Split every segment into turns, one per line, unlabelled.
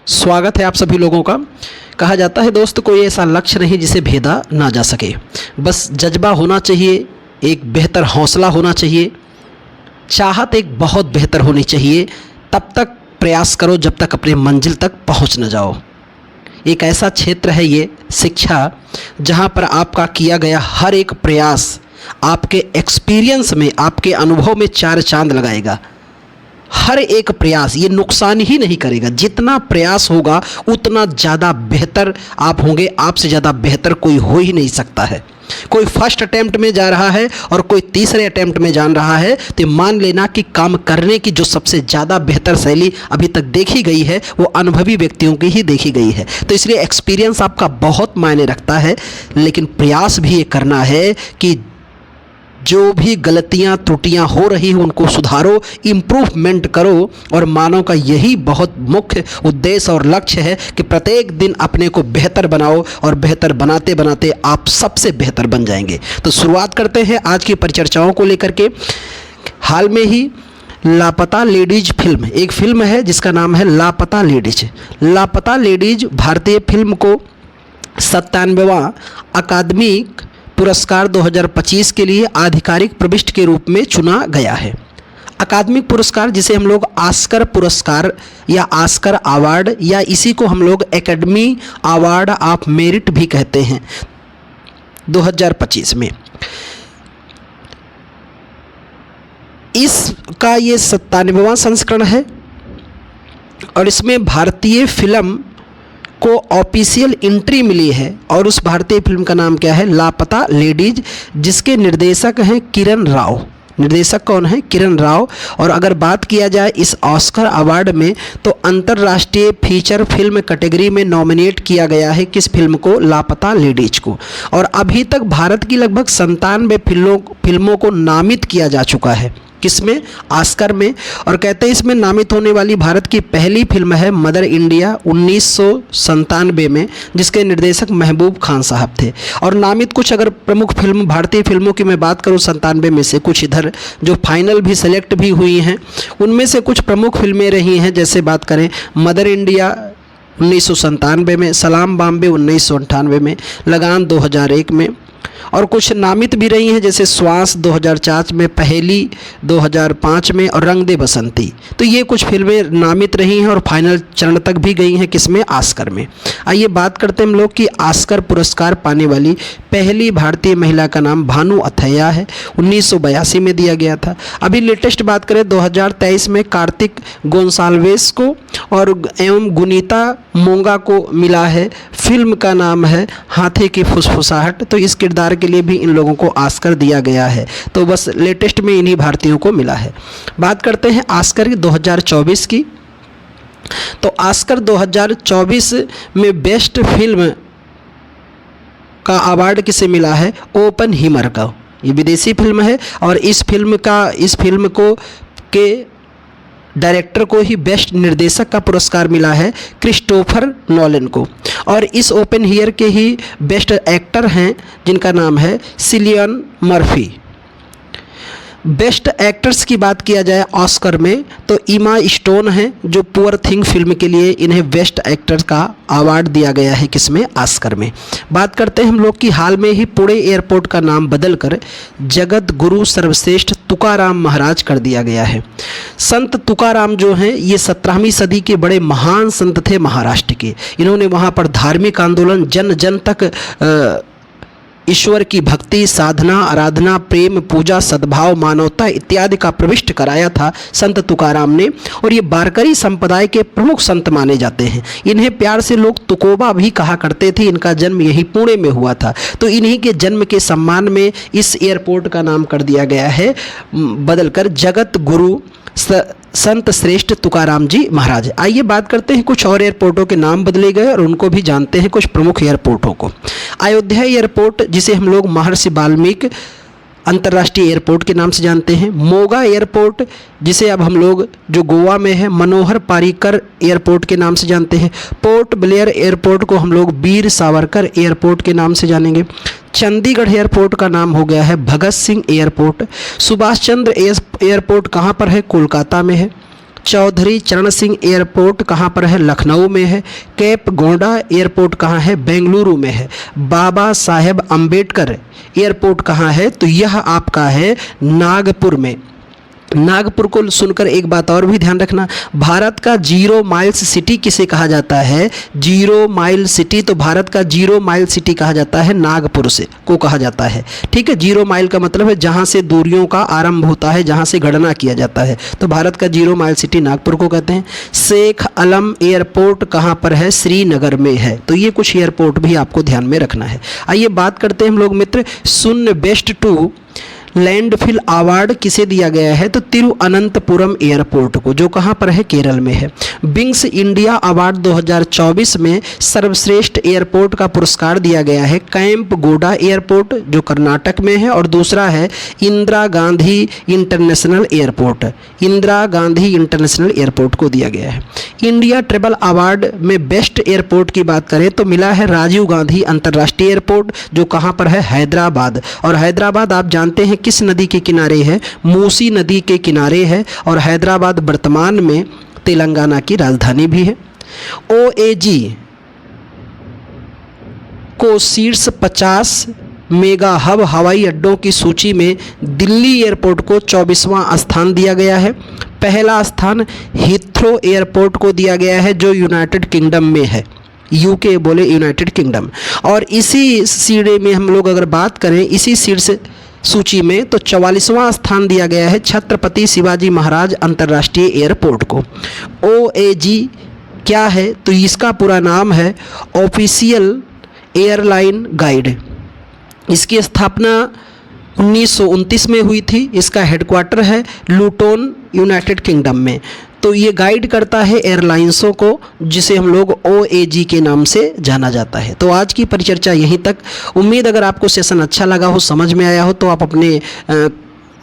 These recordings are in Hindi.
स्वागत है आप सभी लोगों का। कहा जाता है दोस्त, कोई ऐसा लक्ष्य नहीं जिसे भेदा ना जा सके। बस जज्बा होना चाहिए, एक बेहतर हौसला होना चाहिए, चाहत एक बहुत बेहतर होनी चाहिए। तब तक प्रयास करो जब तक अपने मंजिल तक पहुंच न जाओ। एक ऐसा क्षेत्र है ये शिक्षा, जहां पर आपका किया गया हर एक प्रयास आपके एक्सपीरियंस में, आपके अनुभव में चार चांद लगाएगा। हर एक प्रयास ये नुकसान ही नहीं करेगा। जितना प्रयास होगा उतना ज़्यादा बेहतर आप होंगे। आपसे ज़्यादा बेहतर कोई हो ही नहीं सकता है। कोई फर्स्ट अटेम्प्ट में जा रहा है और कोई तीसरे अटेम्प्ट में जान रहा है, तो मान लेना कि काम करने की जो सबसे ज़्यादा बेहतर शैली अभी तक देखी गई है वो अनुभवी व्यक्तियों की ही देखी गई है। तो इसलिए एक्सपीरियंस आपका बहुत मायने रखता है, लेकिन प्रयास भी ये करना है कि जो भी गलतियां त्रुटियां हो रही हैं उनको सुधारो, इम्प्रूवमेंट करो। और मानव का यही बहुत मुख्य उद्देश्य और लक्ष्य है कि प्रत्येक दिन अपने को बेहतर बनाओ, और बेहतर बनाते बनाते आप सबसे बेहतर बन जाएंगे। तो शुरुआत करते हैं आज की परिचर्चाओं को लेकर के। हाल में ही लापता लेडीज फिल्म, एक फिल्म है जिसका नाम है लापता लेडीज। लापता लेडीज भारतीय फिल्म को 97वां अकादमिक पुरस्कार 2025 के लिए आधिकारिक प्रविष्टि के रूप में चुना गया है। अकादमिक पुरस्कार, जिसे हम लोग ऑस्कर पुरस्कार या ऑस्कर अवार्ड या इसी को हम लोग एकेडमी अवार्ड ऑफ मेरिट भी कहते हैं, 2025 में इसका ये 97वां संस्करण है। और इसमें भारतीय फिल्म को ऑफिशियल एंट्री मिली है, और उस भारतीय फिल्म का नाम क्या है? लापता लेडीज, जिसके निर्देशक हैं किरण राव। निर्देशक कौन है? किरण राव। और अगर बात किया जाए इस ऑस्कर अवार्ड में, तो अंतर्राष्ट्रीय फीचर फिल्म कैटेगरी में नॉमिनेट किया गया है किस फिल्म को? लापता लेडीज को। और अभी तक भारत की लगभग 97 फिल्मों को नामित किया जा चुका है। किसमें? ऑस्कर में। और कहते हैं इसमें नामित होने वाली भारत की पहली फिल्म है मदर इंडिया 1997 में, जिसके निर्देशक महबूब खान साहब थे। और नामित कुछ अगर प्रमुख फिल्म भारतीय फिल्मों की मैं बात करूं 97 में से, कुछ इधर जो फाइनल भी सेलेक्ट भी हुई हैं, उनमें से कुछ प्रमुख फिल्में रही हैं। जैसे बात करें मदर इंडिया 1997 में, सलाम बॉम्बे 1998 में, लगान 2001 में, और कुछ नामित भी रही हैं जैसे श्वास 2004 में, पहेली 2005 में, और रंग दे बसंती। तो ये कुछ फिल्में नामित रही हैं और फाइनल चरण तक भी गई हैं किसमें? ऑस्कर में। आइए बात करते हैं हम लोग कि ऑस्कर पुरस्कार पाने वाली पहली भारतीय महिला का नाम भानु अथैया है। 1982 में दिया गया था। अभी लेटेस्ट बात करें 2023 में कार्तिक गोंसाल्वेस को और एवं गुनीता मोंगा को मिला है। फिल्म का नाम है हाथी की फुसफुसाहट। तो इस किरदार के लिए भी इन लोगों को ऑस्कर दिया गया है। तो बस लेटेस्ट में इन्हीं भारतीयों को मिला है। बात करते हैं ऑस्कर 2024 की। तो ऑस्कर 2024 में बेस्ट फिल्म का अवार्ड किसे मिला है? ओपनहीमर का। ये विदेशी फिल्म है और इस फिल्म को के डायरेक्टर को ही बेस्ट निर्देशक का पुरस्कार मिला है क्रिस्टोफर नोलन को। और इस ओपनहीमर के ही बेस्ट एक्टर हैं जिनका नाम है सिलियन मर्फी। बेस्ट एक्टर्स की बात किया जाए ऑस्कर में, तो इमा स्टोन हैं जो पुअर थिंग फिल्म के लिए इन्हें बेस्ट एक्टर का अवार्ड दिया गया है किसमें? ऑस्कर में। बात करते हैं हम लोग कि हाल में ही पुणे एयरपोर्ट का नाम बदलकर जगत गुरु सर्वश्रेष्ठ तुकाराम महाराज कर दिया गया है। संत तुकाराम जो हैं ये 17वीं सदी के बड़े महान संत थे महाराष्ट्र के। इन्होंने वहाँ पर धार्मिक आंदोलन जन जन तक ईश्वर की भक्ति, साधना, आराधना, प्रेम, पूजा, सद्भाव, मानवता इत्यादि का प्रविष्ट कराया था संत तुकाराम ने। और ये वारकरी संप्रदाय के प्रमुख संत माने जाते हैं। इन्हें प्यार से लोग तुकोबा भी कहा करते थे। इनका जन्म यही पुणे में हुआ था। तो इन्हीं के जन्म के सम्मान में इस एयरपोर्ट का नाम कर दिया गया है बदलकर जगत गुरु संत श्रेष्ठ तुकाराम जी महाराज। आइए बात करते हैं कुछ और एयरपोर्टों के नाम बदले गए और उनको भी जानते हैं, कुछ प्रमुख एयरपोर्टों को। अयोध्या एयरपोर्ट, जिसे हम लोग महर्षि वाल्मीकि अंतर्राष्ट्रीय एयरपोर्ट के नाम से जानते हैं। मोगा एयरपोर्ट, जिसे अब हम लोग जो गोवा में है मनोहर पारिकर एयरपोर्ट के नाम से जानते हैं। पोर्ट ब्लेयर एयरपोर्ट को हम लोग वीर सावरकर एयरपोर्ट के नाम से जानेंगे। चंडीगढ़ एयरपोर्ट का नाम हो गया है भगत सिंह एयरपोर्ट। सुभाष चंद्र एयरपोर्ट कहाँ पर है? कोलकाता में है। चौधरी चरण सिंह एयरपोर्ट कहाँ पर है? लखनऊ में है। कैप गोंडा एयरपोर्ट कहाँ है? बेंगलुरु में है। बाबा साहेब अम्बेडकर एयरपोर्ट कहाँ है? तो यह आपका है नागपुर में। नागपुर को सुनकर एक बात और भी ध्यान रखना, भारत का 0 माइल्स सिटी किसे कहा जाता है? 0 माइल सिटी, तो भारत का 0 माइल सिटी कहा जाता है नागपुर से को कहा जाता है। ठीक है, 0 माइल का मतलब है जहां से दूरियों का आरंभ होता है, जहां से गणना किया जाता है, तो भारत का 0 माइल सिटी नागपुर को कहते हैं। शेख अलम एयरपोर्ट कहां पर है? श्रीनगर में है। तो ये कुछ एयरपोर्ट भी आपको ध्यान में रखना है। आइए बात करते हैं हम लोग मित्र, शून्य बेस्ट टू लैंडफिल अवार्ड किसे दिया गया है? तो तिरुअनंतपुरम एयरपोर्ट को, जो कहाँ पर है? केरल में है। विंग्स इंडिया अवार्ड 2024 में सर्वश्रेष्ठ एयरपोर्ट का पुरस्कार दिया गया है कैंप गोडा एयरपोर्ट, जो कर्नाटक में है, और दूसरा है Indira Gandhi international airport. Indira Gandhi international airport को दिया गया है। इंडिया ट्रेवल अवार्ड में बेस्ट एयरपोर्ट की बात करें तो मिला है राजीव गांधी अंतर्राष्ट्रीय एयरपोर्ट, जो कहाँ पर है? हैदराबाद। और हैदराबाद आप जानते हैं किस नदी के किनारे है? मूसी नदी के किनारे है। और हैदराबाद वर्तमान में तेलंगाना की राजधानी भी है। ओएजी को शीर्ष 50 मेगा हब हवाई अड्डों की सूची में दिल्ली एयरपोर्ट को 24वां स्थान दिया गया है। पहला स्थान हीथ्रो एयरपोर्ट को दिया गया है, जो यूनाइटेड किंगडम में है। यूके बोले यूनाइटेड किंगडम। और इसी सीढ़ी में हम लोग अगर बात करें, इसी शीर्ष सूची में, तो 44वां स्थान दिया गया है छत्रपति शिवाजी महाराज अंतर्राष्ट्रीय एयरपोर्ट को। ओएजी क्या है? तो इसका पूरा नाम है ऑफिशियल एयरलाइन गाइड। इसकी स्थापना 1929 में हुई थी। इसका हेडक्वार्टर है लुटोन, यूनाइटेड किंगडम में। तो ये गाइड करता है एयरलाइंसों को, जिसे हम लोग ओएजी के नाम से जाना जाता है। तो आज की परिचर्चा यहीं तक। उम्मीद अगर आपको सेशन अच्छा लगा हो, समझ में आया हो, तो आप अपने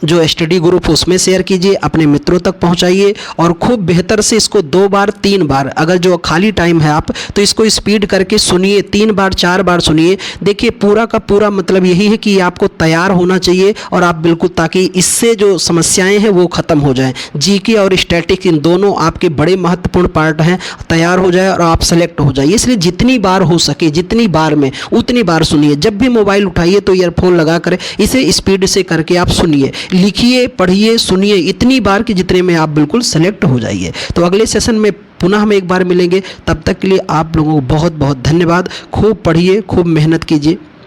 जो स्टडी ग्रुप उसमें शेयर कीजिए, अपने मित्रों तक पहुंचाइए, और खूब बेहतर से इसको 2 बार 3 बार, अगर जो खाली टाइम है आप तो इसको स्पीड करके सुनिए, 3 बार 4 बार सुनिए। देखिए पूरा का पूरा मतलब यही है कि आपको तैयार होना चाहिए, और आप बिल्कुल, ताकि इससे जो समस्याएं हैं वो ख़त्म हो जाएं। जीके और स्टैटिक इन दोनों आपके बड़े महत्वपूर्ण पार्ट हैं, तैयार हो जाए और आप सेलेक्ट हो जाइए। इसलिए जितनी बार हो सके, जितनी बार में उतनी बार सुनिए। जब भी मोबाइल उठाइए तो ईयरफोन लगा कर इसे स्पीड से करके आप सुनिए, लिखिए, पढ़िए, सुनिए इतनी बार कि जितने में आप बिल्कुल सेलेक्ट हो जाइए। तो अगले सेशन में पुनः हम एक बार मिलेंगे। तब तक के लिए आप लोगों को बहुत बहुत धन्यवाद। खूब पढ़िए, खूब मेहनत कीजिए।